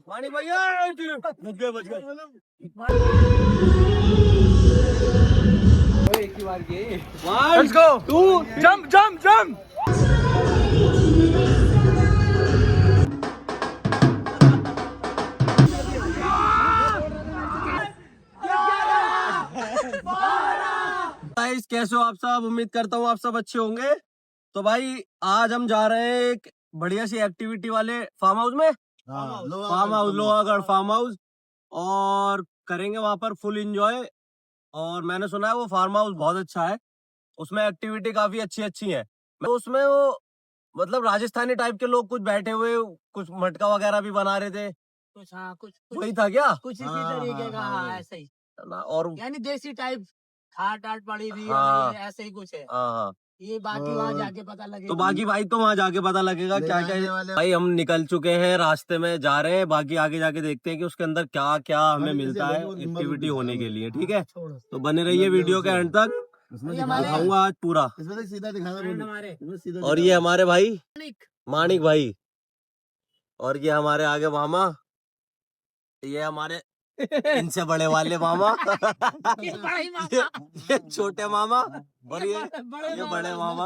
मानिक भैया बच गए। एक ही बार किए। 1 2 जंप जंप जंप। गाइस कैसे हो आप सब? उम्मीद करता हूँ आप सब अच्छे होंगे। तो भाई आज हम जा रहे हैं एक बढ़िया सी एक्टिविटी वाले फार्म हाउस में। Farm house, Lohagarh farm house, और करेंगे वहां पर फुल एंजॉय। और मैंने सुना है वो फार्म हाउस बहुत अच्छा है, उसमें एक्टिविटी काफी अच्छी अच्छी है। तो उसमें वो मतलब राजस्थानी टाइप के लोग कुछ बैठे हुए, कुछ मटका वगैरह भी बना रहे थे कुछ। हाँ कुछ वही था क्या? कुछ इसी तरीके का। हाँ ऐसे ही, और यानी देसी टाइप खाट आट पड़ी हुई हाँ। है, ऐसे ही कुछ है। हाँ, ये बाकी वहाँ जाके पता लगेगा। तो बाकी भाई तो वहाँ जाके पता लगेगा क्या क्या है। भाई हम निकल चुके हैं, रास्ते में जा रहे हैं, बाकी आगे जाके देखते हैं कि उसके अंदर क्या क्या हमें मिलता है एक्टिविटी होने के लिए। ठीक है, तो बने रहिए वीडियो के एंड तक, दिखाऊंगा आज पूरा। सीधा दिखाना हमारे और ये हमारे भाई मानिक भाई, और ये हमारे आगे मामा, ये हमारे इनसे बड़े वाले मामा, ये छोटे मामा, और ये बड़े मामा।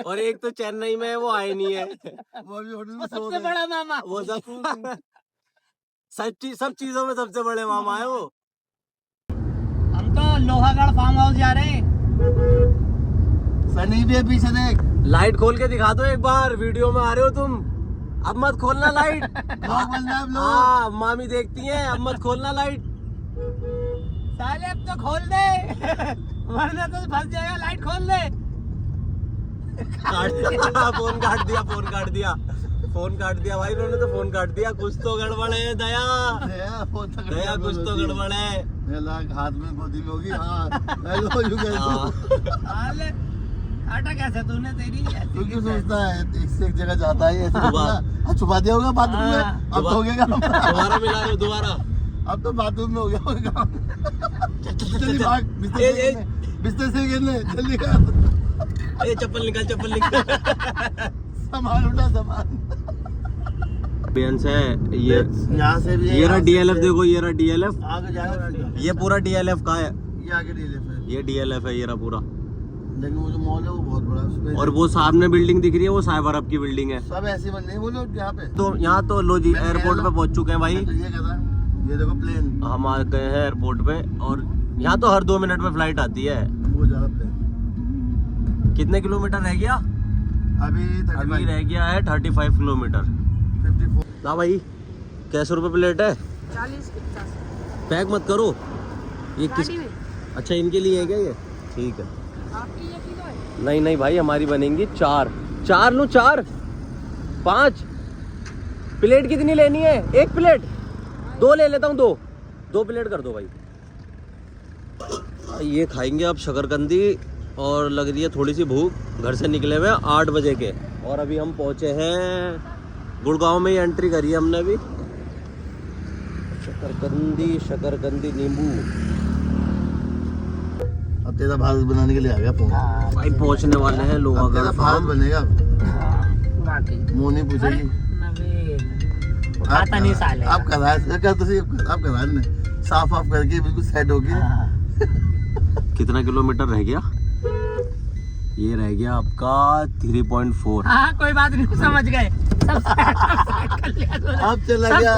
और एक तो चेन्नई में है, वो आए नहीं है, वो सबसे बड़ा मामा। वो सब चीजों में सबसे बड़े मामा है वो। हम तो लोहागढ़ फार्म हाउस जा रहे हैं। सनी भी पीछे देख। लाइट खोल के दिखा दो एक बार, वीडियो में आ रहे हो तुम, अब मत खोलना लाइट। हाँ मामी देखती हैं, अब मत खोलना लाइट। साले अब तो खोल दे वरना तो फंस जाएगा। लाइट खोल दे। फोन काट दिया भाई, उन्होंने तो फोन काट दिया। कुछ तो गड़बड़ है दया, कुछ तो गड़बड़ है। हाथ में गोदी में होगी। काटा कैसे तूने? तेरी तू क्यों सोचता है एक से एक जगह जाता है ऐसे? छुपा दिया होगा बाथरूम में, अब तो हो गया। दोबारा मिला रहे हो दोबारा? अब तो बाथरूम में हो गया होगा। जल्दी भाग, बिस्तर से गिरने जल्दी कर। ये चप्पल निकाल। सामान उठा सामान। बेंस है ये, यहाँ से भी ये रहा DLF, देखो ये रहा DLF, आगे जाएगा। ये पूरा DLF का है, ये आगे DLF है। ये DLF है, ये रहा पूरा। लेकिन वो जो मॉल है वो बहुत बड़ा है उसमें। और वो सामने बिल्डिंग दिख रही है, वो साइबर हब की बिल्डिंग है। सब ऐसे बन रहे हैं वो लोग यहाँ पे। तो यहाँ तो लो जी एयरपोर्ट पे पहुंच चुके हैं भाई। तो ये कहता, ये देखो प्लेन, हम आ गए हैं एयरपोर्ट पे, और यहाँ तो हर 2 मिनट में फ्लाइट आती है। वो जा प्लेन। कितने किलोमीटर रह गया? अभी रह गया है 35 किलोमीटर। 54। ना भाई कैसे रुपए प्लेट है? 40 पैक मत करो ये किस, अच्छा इनके लिए है क्या ये? ठीक है। नहीं भाई हमारी बनेंगी 4 लूं, 4 5 प्लेट कितनी लेनी है? 1 प्लेट, 2 ले लेता हूँ, 2 प्लेट कर दो भाई। ये खाएंगे अब शकरकंदी, और लग रही है थोड़ी सी भूख। घर से निकले हुए 8 बजे के, और अभी हम पहुंचे हैं गुड़गांव में ही एंट्री करी है हमने अभी। शकरकंदी नींबू। अब तेरा भारत बनाने के लिए आ गया फोन। भाई पहुंचने वाले हैं लोहागढ़ भारत बनेगा। मोनी पूछेगी आता नहीं साले। आप करा नहीं, साफ करके बिल्कुल सेट हो गया। कितना किलोमीटर रह गया? ये रह गया आपका 3.4। हाँ कोई बात नहीं, समझ गए। अब चला गया,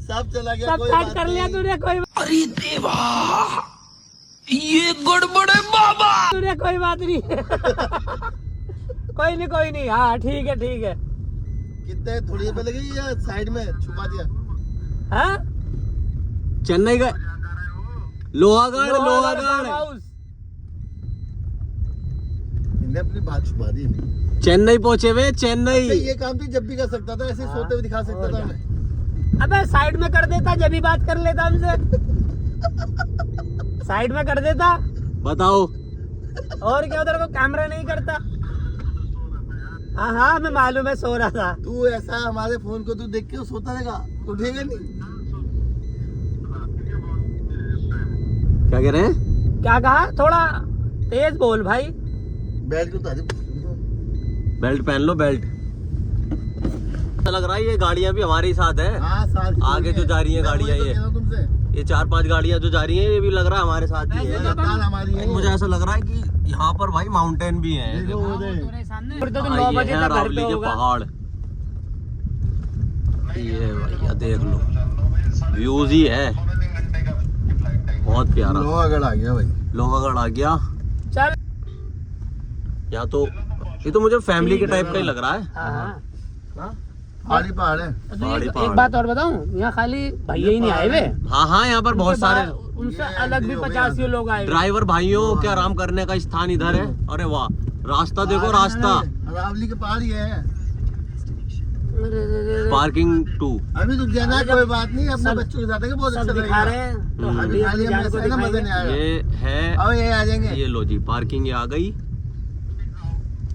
सब चला गया, कोई बात कर लिया तूने। कोई अरे देवा, ये गड़बड़ है बाबा। तूने कोई बात नहीं। कोई नहीं। हाँ ठीक है। कितने थोड़ी देर पहले गई या साइड में छुपा दिया? हाँ चेन्नई का लोहागढ़ इनने अपनी बात छुपा दी। चेन्नई पहुंचे हुए, चेन्नई। ये काम तो जब भी कर सकता था, ऐसे सोते हुए दिखा सकता था हमें। अबे साइड में कर देता, जब भी बात कर लेता हमसे। साइड में कर देता। बताओ और क्या, उधर को कैमरा नहीं करता। हाँ हमें मालूम है, सो रहा था। तू ऐसा हमारे फोन को तू देख के सोता रहेगा, उठेगा नहीं। क्या कह रहे हैं? क्या कहा? थोड़ा तेज बोल भाई। बेल्ट को बेल्ट पहन लो, बेल्ट। ऐसा लग रहा है ये गाड़ियां भी हमारे साथ है। हाँ, साथ ही आगे जो जा रही हैं गाड़ियां, ये 4-5 गाड़ियां जो जा रही हैं, ये भी लग रहा है हमारे साथ ही है। हमारी है। मुझे ऐसा लग रहा है कि यहाँ पर भाई माउंटेन भी है। देखो वो देख। तुम्हारे सामने फिर तो हाँ, 9 ये बजे है तक घर रावली पे के होगा। पहाड़। ये भैया देख लो, व्यूज ही है बहुत प्यारा। लोहागढ़ आ गया भाई। लोहागढ़ आ गया। चल या तो ये तो मुझे फैमिली के टाइप का ही लग रहा है। हाँ पहाड़ी पहाड़ है। तो पहाड़ी एक पहाड़। बात और बताऊं, यहाँ खाली भैया ही नहीं आए वे, हाँ हाँ, यहाँ पर बहुत सारे उनसे अलग भी 50 लोग आए हुए। ड्राइवर भाइयों के आराम करने का स्थान इधर है। अरे वाह, रास्ता देखो, रास्ता। रावली के पहाड़ ही है। पार्किंग 2। अभी रुक जाना, कोई बात नहीं, अपने बच्चों के साथ है, बहुत सब अच्छा दिखा रहे लगेगा। हैं तो हम्म। हम भी खाली अपनी हम जान को ऐसा ना मजा नहीं दिखाएंगे। आएगा। ये है, अब ये आ जाएंगे। ये लो जी, पार्किंग ये आ गई।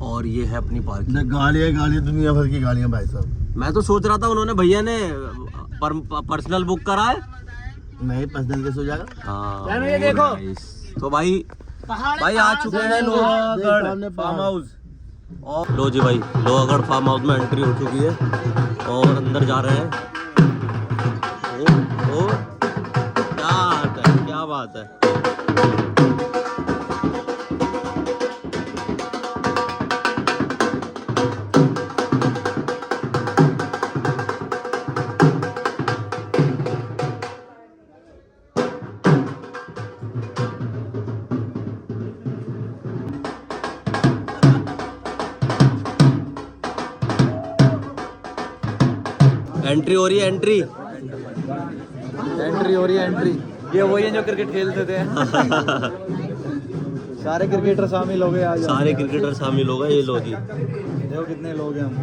और ये है अपनी पार्किंग। गाड़ियाँ दुनिया भर की गाड़ियाँ भाई साहब। मैं तो सोच रहा था उन्होंने भैया ने पर्सनल बुक करा है। नहीं, पर्सनल कैसे हो जाएगा? हाँ, जानो ये देखो। nice। तो भाई पहाड़ भाई आ चुके हैं लोहागढ़ फार्म हाउस। और लो जी भाई, लोहागढ़ फार्म हाउस में एंट्री हो चुकी है और अंदर जा रहे हैं। ओ क्या बात है, क्या बात है। एंट्री हो रही है, एंट्री हो रही है एंट्री। ये वही है जो क्रिकेट खेलते थे। सारे क्रिकेटर शामिल हो गए आज। सारे क्रिकेटर शामिल हो गए। ये लो जी, देखो कितने लोग हैं हम।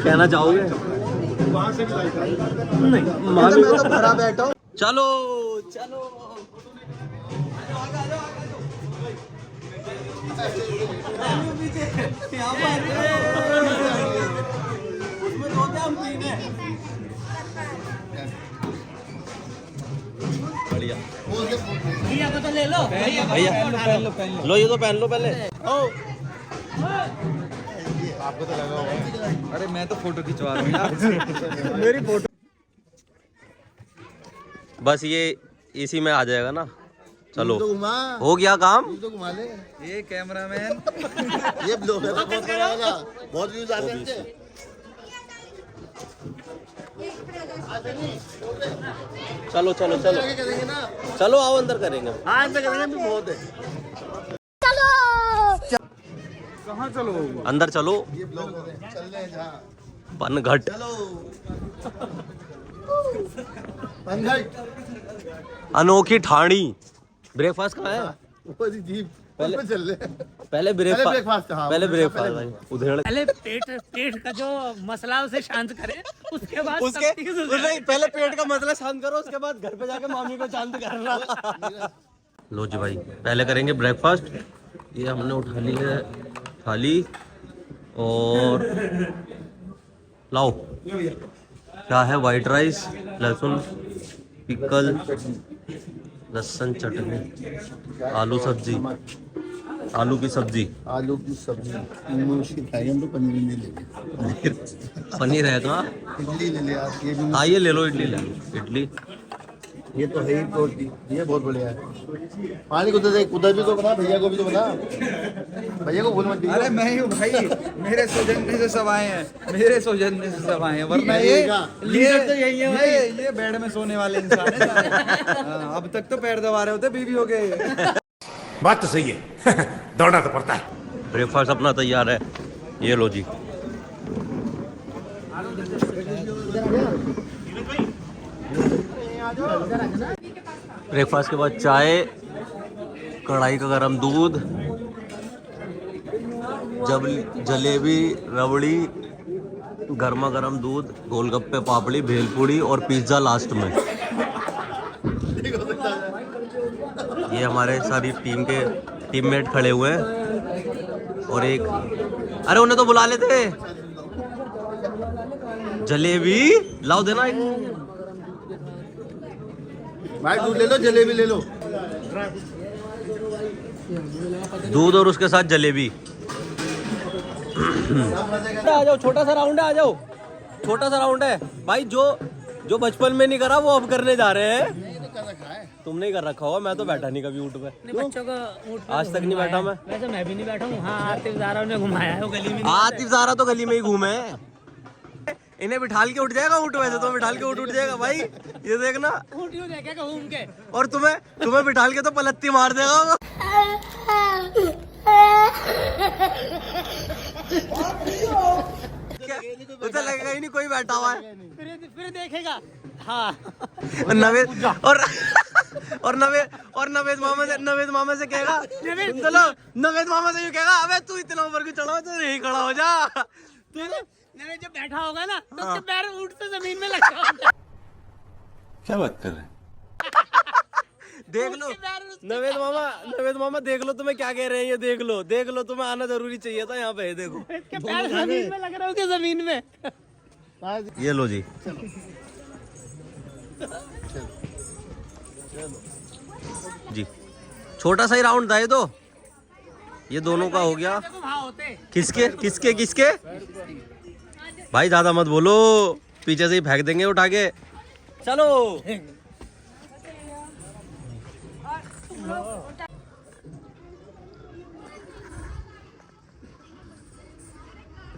कहना चाहोगे? मैं तो भरा बैठा हूँ। चलो चलो। बढ़िया भैया को तो ले लो, भैया को भैया, पहन लो, पहन लो। लो ये तो पहन लो पहले। आपको तो लगा होगा। अरे मैं तो फोटो खिंचवा रहा हूँ यार। मेरी फोटो। बस ये इसी में आ जाएगा ना। चलो तो घुमा, हो गया काम। तो घुमा ले। ये कैमरामैन। ये ब्लॉग है, बहुत बड़ा वाला, बहुत व्यूज आते हैं इनसे। चलो चलो चलो आगे करेंगे ना, चलो, आओ अंदर करेंगे। आज तक करेंगे, अभी बहुत है। कहाँ चलो? अंदर चलो। ये ब्लॉग है, चल रहे हैं जहाँ। पनघट। चलो पंघट। अनोखी ठाणी। ब्रेकफास्ट कहाँ है? ऊपर ही जीप पहले- पहले चल रहे हैं। पहले breakfast, हाँ, पहले पहले ब्रेकफास्ट भाई उधेड़। पहले पेट का जो मसला उसे शांत करे, उसके बाद उसके सब चीज़ हो नहीं, पहले पेट का मसला शांत करो, उसके बाद घर पे जाके मामी को शांत करना। लो जी भाई, पहले करेंगे ब्रेकफास्ट। ये हमने उठा ली है थाली। और लाओ, क्या है? वाइट राइस, लहसुन, पिकल, लहसुन चटनी, आलू सब्जी, आलू की सब्जी। आलू की सब्जी मुश्किल खाएंगे हम तो, पनीर नहीं लेंगे। पनीर है कहाँ? इडली ले ले आप, ये भी हाँ ये ले लो, इडली ले लो, इडली। ये तो है ही, रोटी ये बहुत बढ़िया है। पानी उधर देख, उधर भी तो बना, भैया को भी तो बना, भैया को भूल मत अरे मैं ही हूँ भाई। मेरे सौजन्य से सब आए हैं। मेरे सौजन्य से सब आए हैं, वरना ये लीडर तो यही है भाई। ये बेड में सोने वाले इंसान है सारे। हाँ, अब तक तो पैर दबा रहे होते, बीवी हो गए। बात तो सही है। दौड़ना तो पड़ता है। ब्रेकफास्ट अपना तैयार है। ये लो जी। ब्रेकफास्ट के बाद चाय, कढ़ाई का गरम दूध, जलेबी, रबड़ी, गर्मा गर्म दूध, गोलगप्पे, पापड़ी, भेलपूड़ी और पिज्ज़ा लास्ट में। ये हमारे सारी टीम के टीममेट खड़े हुए हैं। और एक, अरे उन्हें तो बुला लेते। जलेबी लाओ, देना एक। भाई दूध ले लो, जलेबी ले लो। दूध और उसके साथ जलेबी। आ जाओ, छोटा सा राउंड है, आ जाओ। छोटा सा राउंड है भाई, जो बचपन में नहीं करा वो अब करने जा रहे हैं। तुमने ही कर रखा होगा, मैं तो बैठा नहीं कभी ऊँट पे। बच्चों को ऊँट पे आज तक नहीं बैठा मैं। वैसे मैं भी नहीं बैठा हूँ। हाँ, आतिफ ज़ारा ने घुमाया है वो गली में। आतिफ ज़ारा तो गली में ही घूमे हैं। इन्हें बिठाल के उठ जाएगा ऊँट, वैसे तो बिठाल के उठ जाएगा भाई, ये देखना। ऊँट यूँ देखेगा घूम के। और तुम्हें बिठाल के तो पलत्ती मार देगा वो। उसे लगेगा ही नहीं कोई बैठा हुआ है। फिर देखेगा। हाँ। नवेद नवेद मामा से कहेगा, चलो नवेद मामा से ये कहेगा, अबे तू इतना ऊपर क्यों चढ़ा, तू यही खड़ा हो जा। नहीं, जब बैठा होगा ना तो उसके पैर ऊँट से जमीन में लग जाएंगे। क्या बात कर रहे हैं? देख लो नवेद मामा देख लो तुम्हें क्या कह रहे हैं, ये देख लो तुम्हें आना जरूरी चाहिए था यहाँ पे। देखो इसके पैर जमीन में लग रहे होंगे, जमीन में। ये लो जी। जी छोटा सा ही राउंड था ये तो। ये दोनों का हो गया। किसके भाई ज्यादा मत बोलो, पीछे से ही फेंक देंगे उठा के। चलो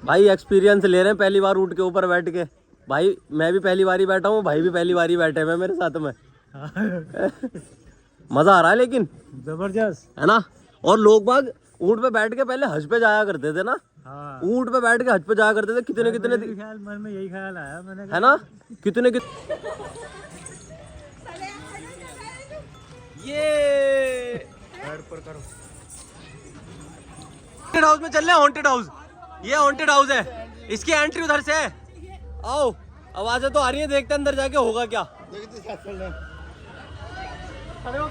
भाई एक्सपीरियंस ले रहे हैं पहली बार ऊँट के ऊपर बैठ के। भाई मैं भी पहली बार ही बैठा हूँ, भाई भी पहली बार ही बैठे हैं मेरे साथ में। मजा आ रहा है लेकिन जबरदस्त है ना। और लोग बाग ऊँट पे बैठ के पहले हज पे जाया करते थे ना। ऊँट पे बैठ के हज पे जाया करते थे। कितने मन में यही ख्याल आया मैंने, है ना, कितने ये हॉन्टेड हाउस में चल रहे हैं। हॉन्टेड हाउस, ये हॉन्टेड हाउस है, इसकी एंट्री उधर से है। आओ, आवाजें तो आ रही है, देखते अंदर जाके होगा क्या।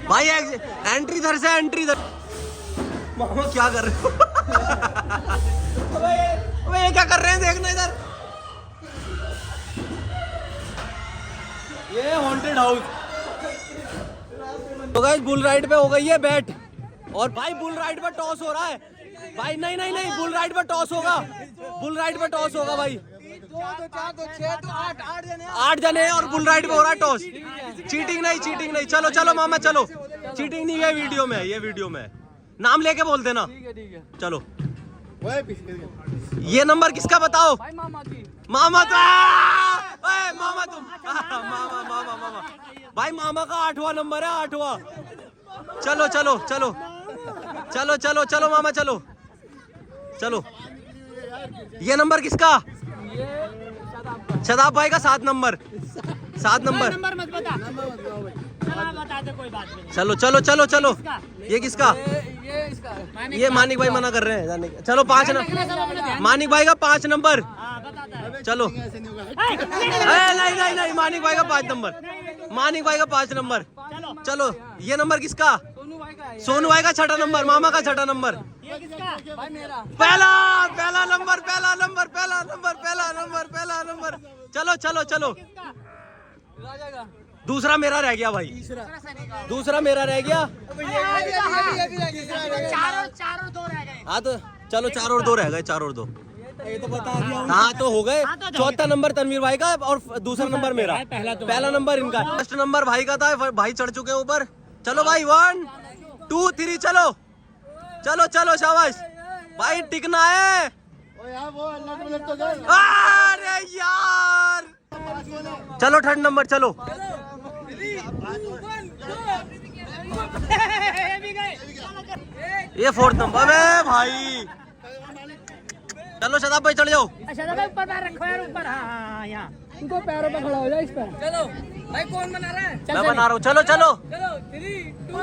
भाई एंट्री इधर से, एंट्री इधर। मामा क्या कर रहे हो? अबे ये क्या कर रहे हैं, देखना इधर। ये हॉन्टेड हाउस। तो गाइस बुल राइड पे हो गई है बैठ, और भाई बुल राइड पर टॉस हो रहा है। भाई नहीं बुल राइड पर टॉस होगा, बुल राइड पर टॉस होगा भाई। 8 जने और बुल राइड पे हो रहा है टॉस। चीटिंग नहीं। चलो मामा चलो, चीटिंग नहीं है वीडियो में, ये वीडियो में नाम लेके बोल देना। चलो ये नंबर किसका बताओ? मामा का। मामा तुम मामा भाई, मामा का 8वां नंबर है, 8वां। चलो मामा चलो। ये नंबर किसका? शदाब भाई का 7 नंबर। नंबर मत बता। बता दे, कोई बात नहीं। चलो। ये किसका? ये मानिक भाई मना कर रहे हैं जाने के। चलो 5 नंबर, मानिक भाई का 5 नंबर। चलो नहीं, मानिक भाई का 5 नंबर। चलो ये नंबर किसका? सोनू भाई का 6ठा नंबर, मामा का 6ठा नंबर। पहला नंबर। चलो। दूसरा मेरा रह गया भाई, दूसरा मेरा रह गया। हाँ तो चलो 4 और 2 रह गए, 4 और 2। हाँ तो हो गए। चौथा नंबर तनवीर भाई का और दूसरा नंबर मेरा। पहला नंबर इनका, फर्स्ट नंबर भाई का था, भाई चढ़ चुके हैं ऊपर। चलो भाई 1 2 3 चलो शाबाश भाई, टिकना है। अरे यार चलो 3rd नंबर। चलो ये 4th नंबर है भाई। चलो शदाब भाई चढ़ जाओ। ऊपर पैर रखो यार, ऊपर। हाँ यहाँ इनको पैरों पे खड़ा हो जाओ इस पर। चलो भाई, कौन बना रहा है? मैं बना रहा हूँ। चलो 3 2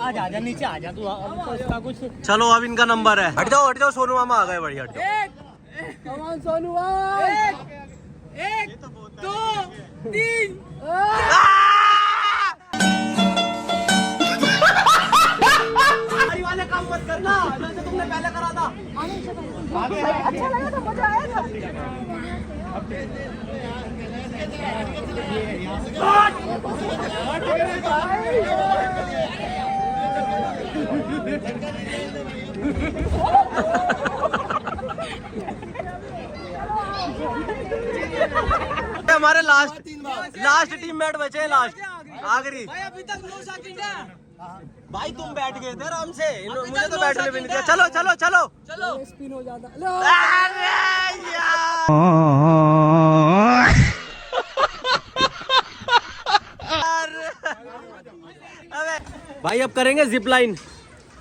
आजा नीचे आजा तू, इसका कुछ। चलो अब इनका नंबर है। हट जाओ सोनू मामा आ गए, बढ़िया। 1 सोनू 1 2 3। वाले काम मत करना जैसे तुमने पहले करा था। अच्छा लगा था, मजा आया था। हमारे लास्ट टीममेट बचे हैं, लास्ट आखिरी। अभी तक 9 सेकंड है। भाई तुम बैठ गए थे आराम से, मुझे तो बैठने भी नहीं दिया। चलो चलो चलो चलो स्पिन हो जाता। अरे यार अबे भाई अब करेंगे जिप लाइन।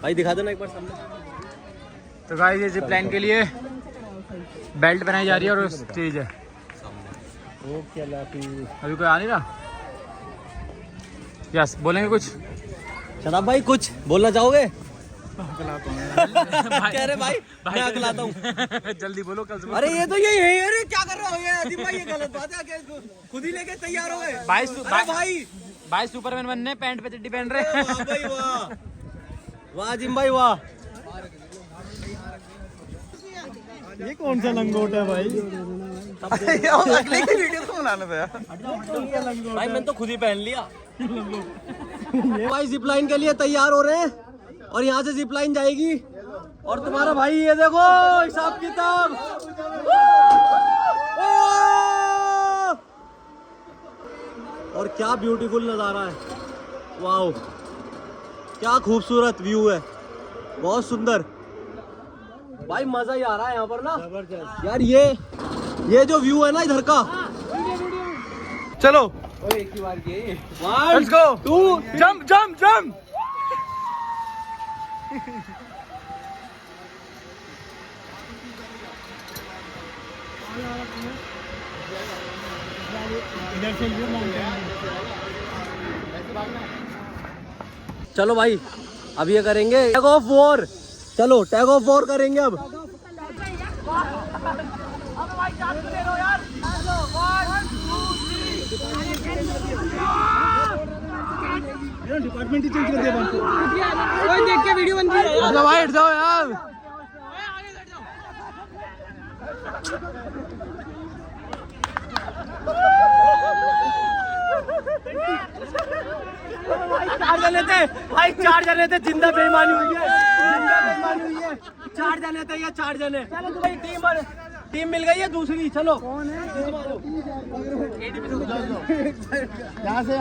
भाई दिखा देना एक बार सामने। तो गाइस ये जिप लाइन के लिए बेल्ट बनाई जा रही है और स्टेज है। अभी कोई आ नहीं रहा। यस बोलेंगे कुछ? शराब भाई कुछ बोलना चाहोगे? कह रहे भाई मैं अगलाता हूँ। जल्दी बोलो कल सुबह। अरे ये तो यही है। अरे क्या कर रहे हो ये अजीब भाई, ये गलत बात है। क्या खुद ही लेके तैयार हो गए? भाई सुपरमैन बनने पैंट पे चड्डी पहन रहे। वाह भाई वाह, वाह अजीम भाई वाह। ये कौन सा लंगोट है भाई? अगले की वीडियो तो बनाना था यार। भाई मैंने तो खुद ही पहन लिया। भाई जिप लाइन के लिए तैयार हो रहे हैं और यहाँ से जिप लाइन जाएगी। और तुम्हारा भाई ये देखो हिसाब किताब। और क्या ब्यूटीफुल नज़ारा है, वाओ क्या खूबसूरत व्यू है, बहुत सुंदर। भाई मजा ही आ रहा है यहाँ पर ना यार। ये जो व्यू है ना इधर का। चलो एक ही बार की let's go 2 jump jump jump. चलो भाई अब ये करेंगे टैग ऑफ वॉर। चलो टैग ऑफ वॉर करेंगे अब। डिपार्टमेंट ही चेंज कर दिया। कोई देख के वीडियो बन रही है। चलो भाई हट जाओ यार। भाई 4 जने थे, जिंदा बेईमानी हुई है, जिंदा बेईमानी हुई है। 4 जने थे ये 4 जने। चलो भाई टीम मिल गई है दूसरी। चलो यहाँ से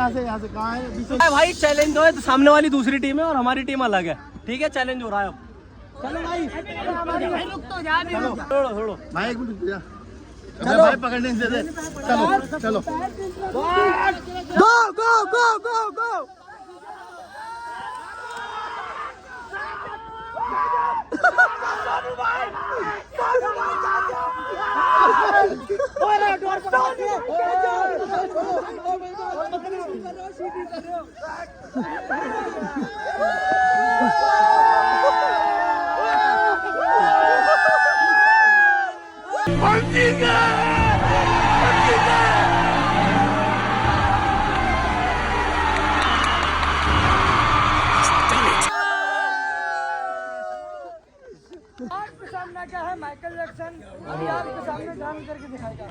कहाँ है? भाई चैलेंज है, तो सामने वाली दूसरी टीम है और हमारी टीम अलग है। ठीक है चैलेंज हो रहा है अब। चलो भाई छोड़ो छोड़ो भाई एक मिनट भैया, चलो भाई पकड़ने से दे। चलो चलो गो गो गो गो गो। आपके सामने क्या है माइकल जैक्सन, अभी आपके सामने डांस करके दिखाएगा।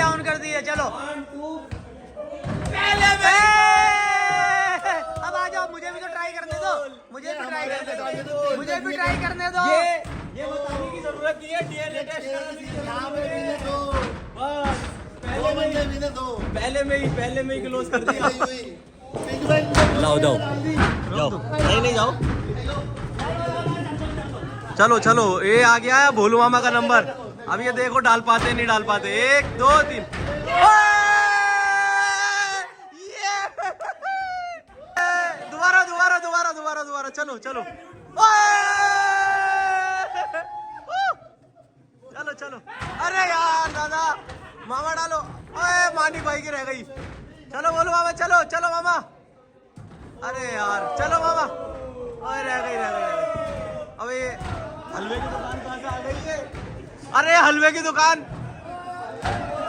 ऑन कर दिए चलो। अब आ जाओ, मुझे भी तो ट्राई करने दो, मुझे भी ट्राई करने दो, मुझे भी ट्राई करने दो। ये बताने की जरूरत नहीं है डीएनए टेस्ट पहले में ही क्लोज कर दिया। लाओ जाओ जाओ, नहीं जाओ। चलो चलो ये आ गया है भोलू मामा का नंबर। अब ये देखो डाल पाते नहीं डाल पाते। 1 2 3 दोबारा दोबारा दोबारा दोबारा दोबारा। चलो चलो चलो चलो। अरे यार दादा मामा डालो। ओए मानी भाई की रह गई। चलो बोलो मामा, चलो चलो मामा। अरे यार चलो मामा। ओए रह गई रह गई। अब ये हलवे की दुकान कहाँ से आ गई है? अरे हलवे की दुकान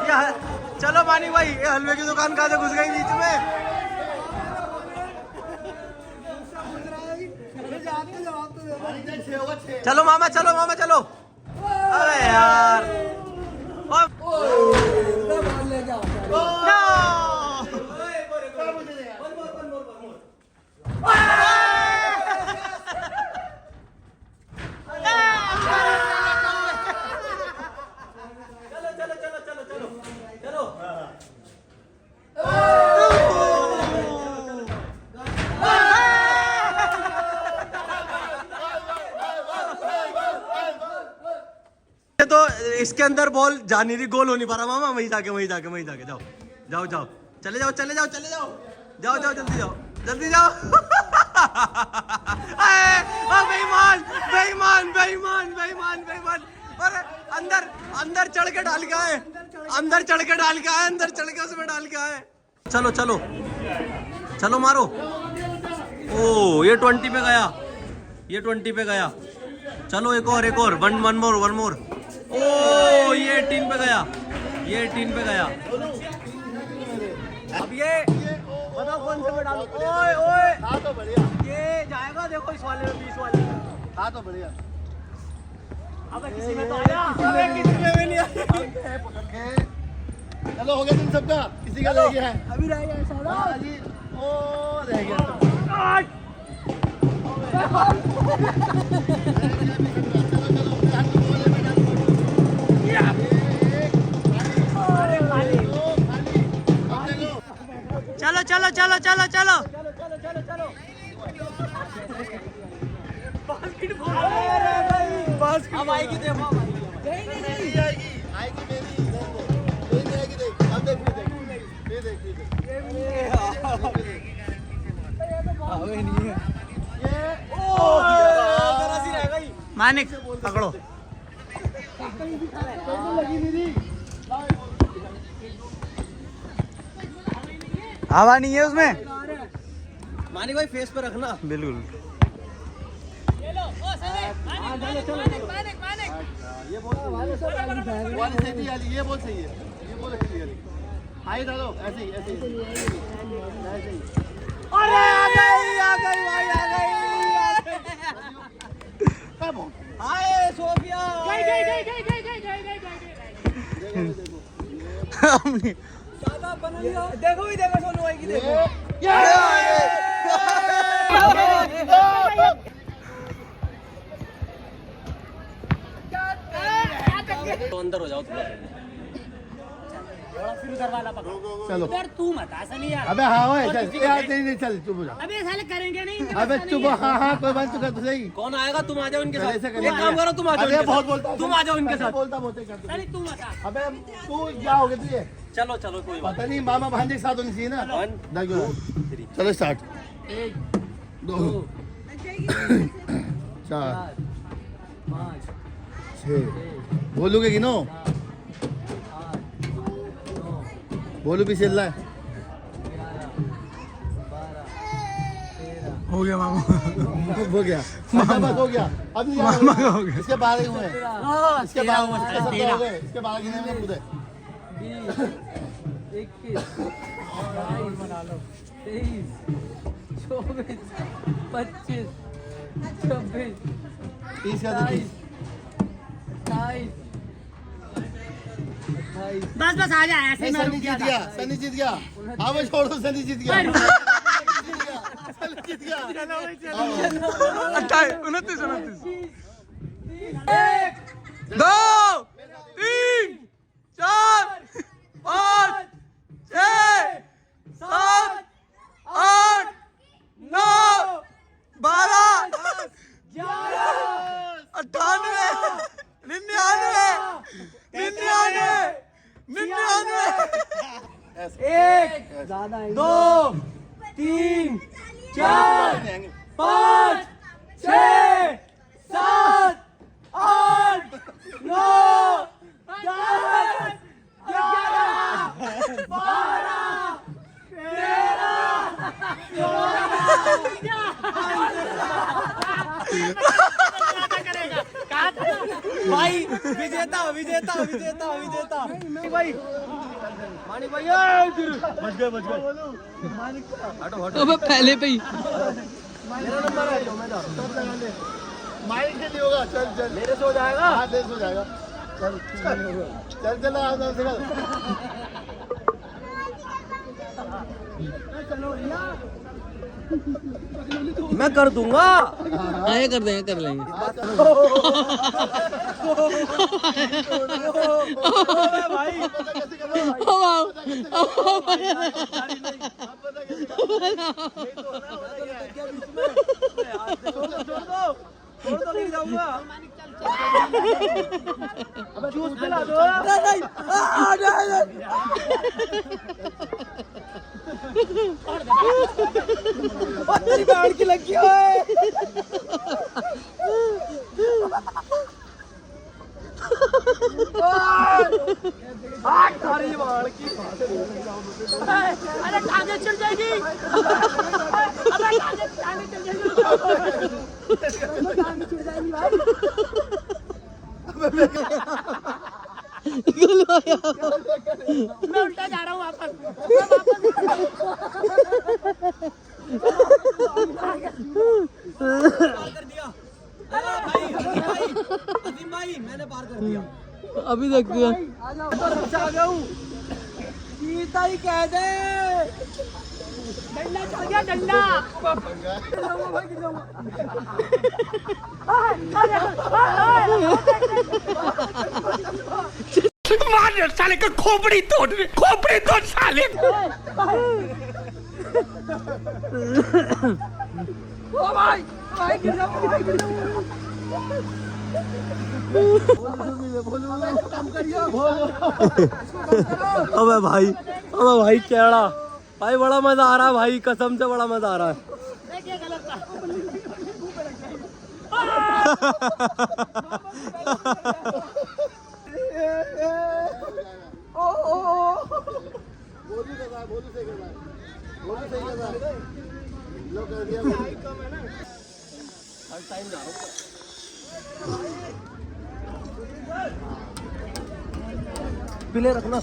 ये चलो मानी भाई, ये हलवे की दुकान कहाँ से घुस गई बीच में? चलो मामा चलो मामा चलो। अरे यार तो इसके अंदर बॉल जा नहीं रही, गोल हो नहीं पा रहा मामा। वहीं जाके जाओ जाओ जाओ, चले जाओ जाओ जल्दी जाओ बेईमान बेईमान बेईमान बेईमान बेईमान। अरे अंदर चढ़ के डाल के आए, अंदर चढ़ के उसमें डाल के आए। चलो मारो। ओ ये 20 पे गया, ये 20 पे गया। चलो एक और वन मोर। ओ ये 18 पे गया, ये 18 पे गया। अब ये बताओ कौन से में डालूं? ओए हाँ तो बढ़िया, ये जाएगा देखो इस वाले में, 20 वाले में। हाँ तो बढ़िया। अबे किसी में तो आया, अबे किसी में भी नहीं आया। चलो हो गया तुम सबका, किसी का रह गया है अभी रह गया साला। हाँ जी, ओ रह गया। चलो। अब आएगी देखो, नहीं आएगी, आएगी मेरी, नहीं आएगी। देख अब देख, मानिक पकड़ो। हवा नहीं है उसमें। मानिक भाई फेस पे रखना। बिल्कुल। वाली सही है, ये बोल सही है, ये बोल अच्छी है। आए डालो ऐसे ही अरे आ गई भाई, आ गई। हाय सोफिया। देखो सोनू भाई की देखो। तो अंदर हो जाओ थोड़ा। फिर उधर वाला पकड़ो। चलो यार तू मत ऐसा नहीं यार। अबे हाँ ओए चल यार, नहीं चल चुप हो जा। अबे साले करेंगे नहीं। अबे चुप, हाँ कोई बात, तू कर तो सही। कौन आएगा? तुम आ जाओ इनके साथ। ऐसे एक करना काम करो, तुम आ जाओ अबे इनके बहुत साथ। बोलता है, तुम आ जाओ इनके साथ। बोलता कर साले तू मत आ। अबे तू क्या हो गया तुझे? चलो कोई बात पता नहीं, मामा भांजे के साथ होनी चाहिए ना। 1 देखो चलो स्टार्ट। 1 2 4 5 6 बोलूगे कि नो? बोलू भी चल रहा है। हो गया मामा। हो गया मामा, हो गया। अब मामा हो गया। इसके 12 हुए हैं, इसके 12 हो गए, इसके 12 गिने में खुद है। 21 23 24 25 26 30 का 30। 27 बस आ जा ऐसे में रुक जीत गया, सनी जीत गया। हाँ वो छोड़ दो, सनी जीत गया। सनी जीत गया। 28 29 1 2 3 4 5 6 7 8 9 12 98 99 2 3 4 5 6 7 8 9 10 11 12 भाई विजेता भाई मानिक भाई बच गए अब पहले पे ही मेरा नंबर है जो मैं माइक के लिए होगा। चल मेरे से हो जाएगा। हाँ तेरे से हो जाएगा। चल चल चल आराम से चल। मैं कर दूंगा। हाँ ये कर देंगे, कर लेंगे। भाई छोड़ दो, नहीं जाऊंगा। जूस पिला दो। तेरी बहन की लगी है। तारी बहन की। अरे टांगे चल जाएगी। अबे टांगे चल जाएगी। टांगे चल जाएगी भाई। मैं उल्टा जा रहा हूँ वापस। कर दिया। अजीम भाई मैंने पार कर दिया। अभी देखते हैं। आ गया हूँ। जीता ही कह दे। डंडा चल गया, डंडा। मार साले का खोपड़ी तोड़ साले। ओ भाई, भाई गिर जाऊंगा, भाई गिर जाऊंगा। अबे भाई केड़ा भाई, बड़ा मजा आ रहा है भाई, कसम से बड़ा मजा आ रहा है। देखिए गलत था। बोली सही कर रहा है। लो कर दिया। टाइम जा रहा हूँ। पीले रखना।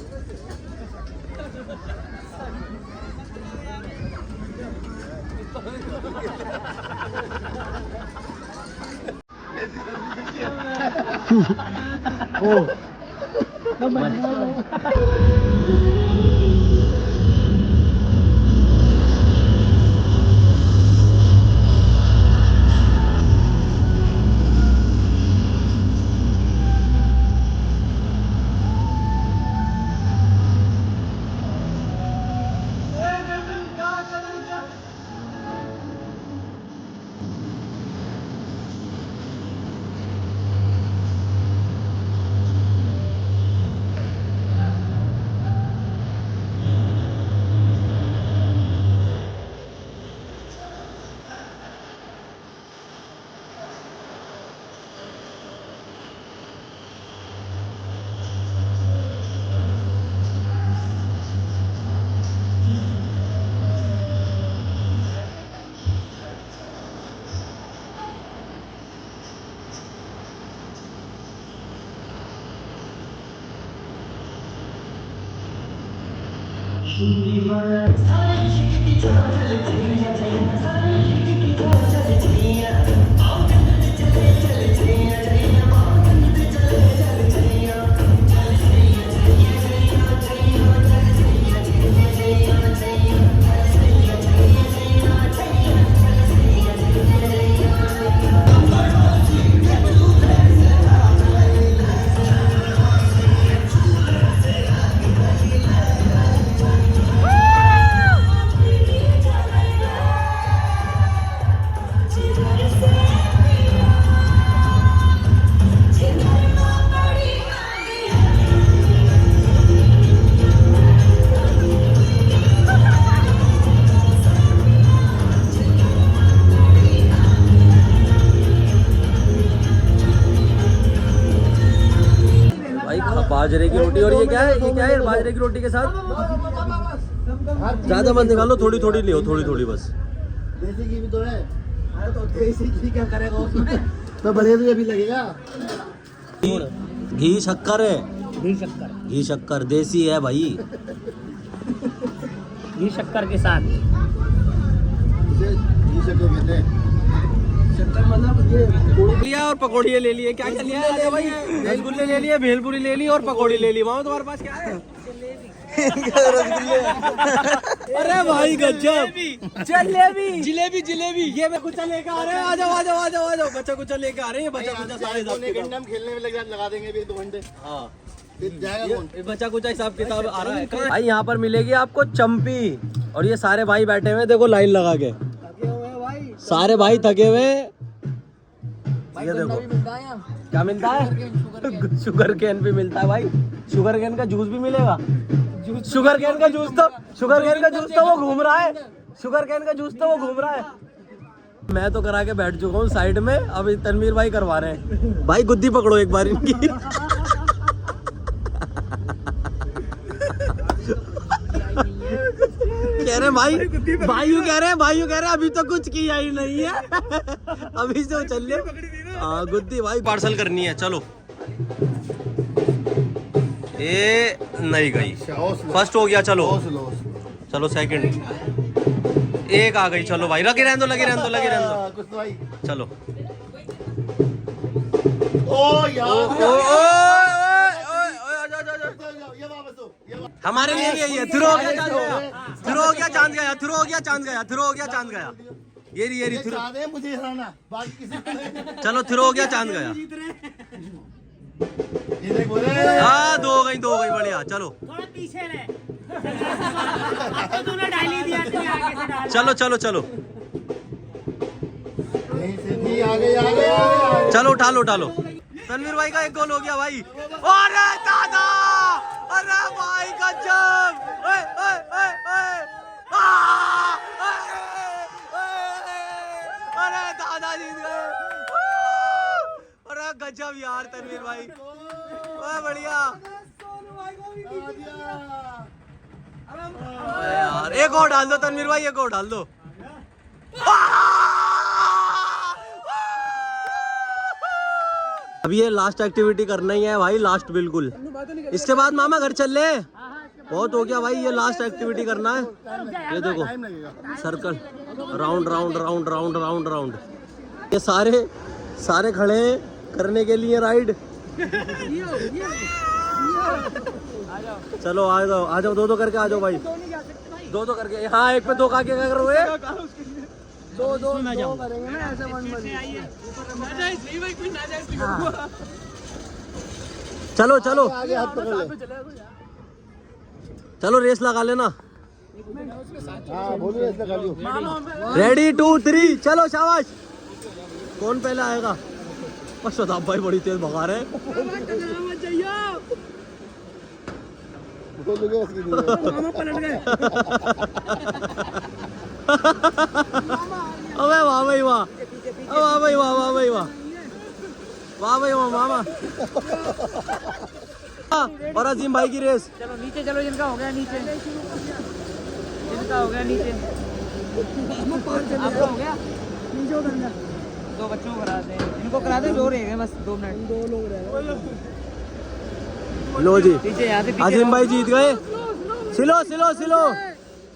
बाजरे की रोटी। और ये क्या है, ये क्या है बाजरे की रोटी के साथ? ज्यादा मत निकालो, थोड़ी थोड़ी लियो, थोड़ी थोड़ी बस। देसी घी भी तो है। अरे तो देसी घी क्या करेगा उसमें? तो बढ़िया तो ये भी लगेगा। घी शक्कर है, घी शक्कर देसी है भाई। घी शक्कर के साथ इसे घी शक्कर कहते हैं। लिया और पकौड़िया ले लिए। क्या क्या लिया है भाई? रसगुल्ले ले लिए, भेलपुरी ले ली और पकौड़ी ले ली। मामा तुम्हारे पास क्या है? रसगुल्ले। अरे भाई गजब। जलेबी जलेबी जलेबी। ये मैं कुछ लेके आ रहे हैं। आ जाओ आ जाओ आ जाओ आ जाओ। बच्चा कुछ लेके आ रहे हैं। बच्चा कुछ सारे हम खेलने में लगा देंगे भी 2 घंटे। हाँ फिर जाएगा कौन? बच्चा कुछ हिसाब किताब आ रहा है भाई। यहाँ पर मिलेगी आपको चम्पी और ये सारे भाई बैठे हुए देखो लाइन लगा के। सारे भाई थके हुए। ये देखो क्या मिलता है? शुगर कैन भी मिलता है भाई। शुगर कैन का जूस भी मिलेगा। शुगर कैन का जूस तो वो घूम रहा है। शुगर कैन का जूस तो वो घूम रहा है। मैं तो करा के बैठ चुका हूँ साइड में। अभी तनवीर भाई करवा रहे हैं। भाई गुद्दी पकड़ो एक बार इनकी। कह रहे भाइयों कह रहे अभी तो कुछ किया ही नहीं है। अभी से चल ले। हाँ गुद्दी भाई पार्सल करनी है। चलो ये नहीं गई। फर्स्ट हो गया। चलो चलो सेकंड एक आ गई। चलो भाई लगे रहने दो कुछ तो भाई। चलो ओ यार ये वापस हो। हमारे लिए भी यही है। थ्रो हो गया चांद गया। ये रही थ्रो। मुझे हराना बाकी किसी को नहीं। चलो थ्रो हो गया चांद गया। ये देख बोले। हाँ दो गई बढ़िया। चलो थोड़ा पीछे रहे। तो तूने डाली दिया थी आगे से डाल। चलो नहीं सिद्धि आगे। चलो उठा लो। तनवीर भाई का एक गोल हो गया भाई। अरे दादा अरे भाई गजब। अरे दादा जीत गए। अरे गजब यार तनवीर भाई। बढ़िया यार। एक और डाल दो तनवीर भाई। एक और डाल दो। अब ये लास्ट एक्टिविटी करना ही है भाई। लास्ट बिल्कुल। इसके बाद मामा घर चल ले। बहुत हो गया भाई। ये लास्ट एक्टिविटी करना है। ये देखो सर्कल राउंड। ये सारे खड़े हैं करने के लिए राइड। चलो आ जाओ 2-2 करके आ जाओ भाई। 2-2 करके। हाँ एक पे 2 का क्या कर रहे हो? 2 करेंगे ना ऐसे 1-1। चलो आगे हाथ पकड़ ले। चलो रेस लगा लेना। हाँ बोलो रेस लगा लियो। रेडी 2 3 चलो शाबाश। कौन पहले आएगा? शताब भाई बड़ी तेज भगा रहे हैं। अबे वाह भाई वाह मामा। और अजीम भाई की रेस। चलो नीचे चलो। जिनका हो गया नीचे। आपका हो गया नीचे उतरना। 2 बच्चों को करा दे। इनको करा दे। 2 रह गए बस 2 मिनट। 2 लोग रह गए। लो जी पीछे यहाँ से अजीम भाई जीत गए। सिलो।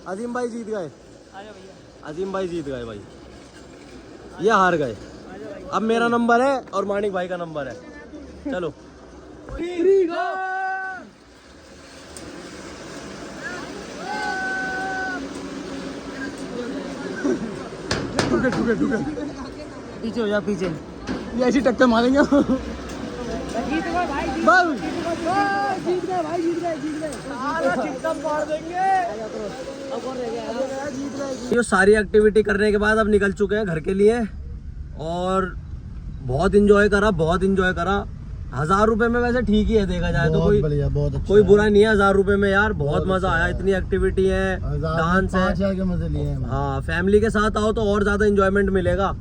अजीम भाई जीत गए। अजीम भाई जीत गए भाई। ये हार गए। अब मेरा नंबर है और मानिक भाई का नंबर है। चलो पीछे हो जा पीछे। ये ऐसी टक्कर मारेंगे। जीत गए भाई। जीत गए। ये सारी एक्टिविटी करने के बाद अब निकल चुके हैं घर के लिए। और बहुत इंजॉय करा। 1000 रुपए में वैसे ठीक ही है देखा जाए तो। कोई बढ़िया, बहुत अच्छा कोई बुरा नहीं है 1000 रुपए में यार। बहुत मजा आया। इतनी एक्टिविटी है, डांस है। 5,000 के मजे लिए हैं। हाँ फैमिली के साथ आओ तो और ज्यादा इंजॉयमेंट मिलेगा।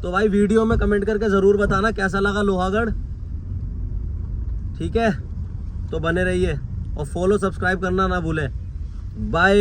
तो भाई वीडियो में कमेंट करके जरूर बताना कैसा लगा लोहागढ़। ठीक है तो बने रहिए और फॉलो सब्सक्राइब करना ना भूलें। बाय।